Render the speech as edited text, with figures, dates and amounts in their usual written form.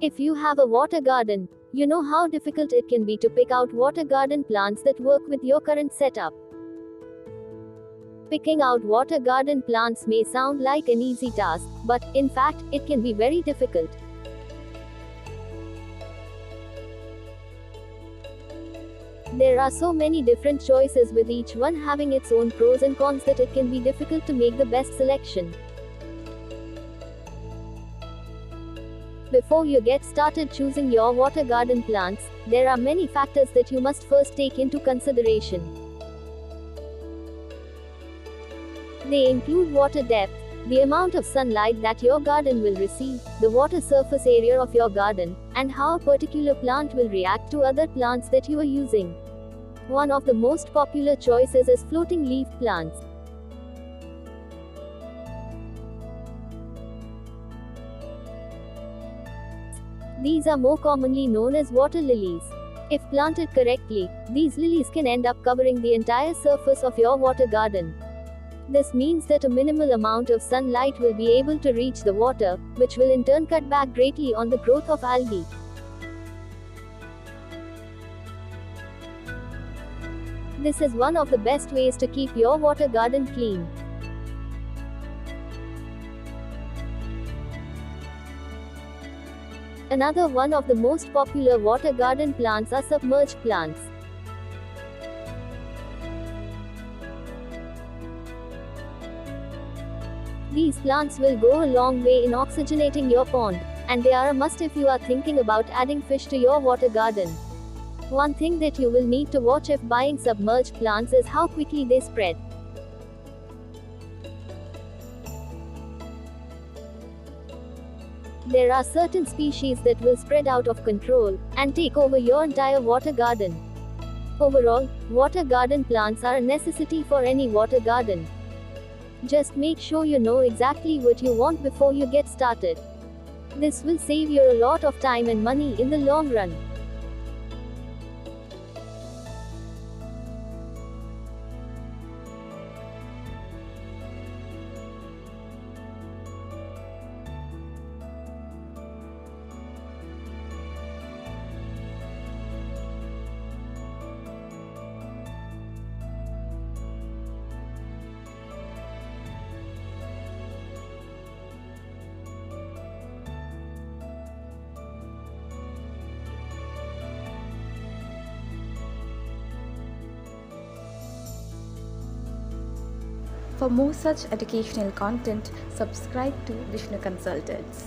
If you have a water garden, you know how difficult it can be to pick out water garden plants that work with your current setup. Picking out water garden plants may sound like an easy task, but, in fact, it can be very difficult. There are so many different choices, with each one having its own pros and cons, that it can be difficult to make the best selection. Before you get started choosing your water garden plants, there are many factors that you must first take into consideration. They include water depth, the amount of sunlight that your garden will receive, the water surface area of your garden, and how a particular plant will react to other plants that you are using. One of the most popular choices is floating leaf plants. These are more commonly known as water lilies. If planted correctly, these lilies can end up covering the entire surface of your water garden. This means that a minimal amount of sunlight will be able to reach the water, which will in turn cut back greatly on the growth of algae. This is one of the best ways to keep your water garden clean. Another one of the most popular water garden plants are submerged plants. These plants will go a long way in oxygenating your pond, and they are a must if you are thinking about adding fish to your water garden. One thing that you will need to watch if buying submerged plants is how quickly they spread. There are certain species that will spread out of control and take over your entire water garden. Overall, water garden plants are a necessity for any water garden. Just make sure you know exactly what you want before you get started. This will save you a lot of time and money in the long run. For more such educational content, subscribe to Vishnu Consultants.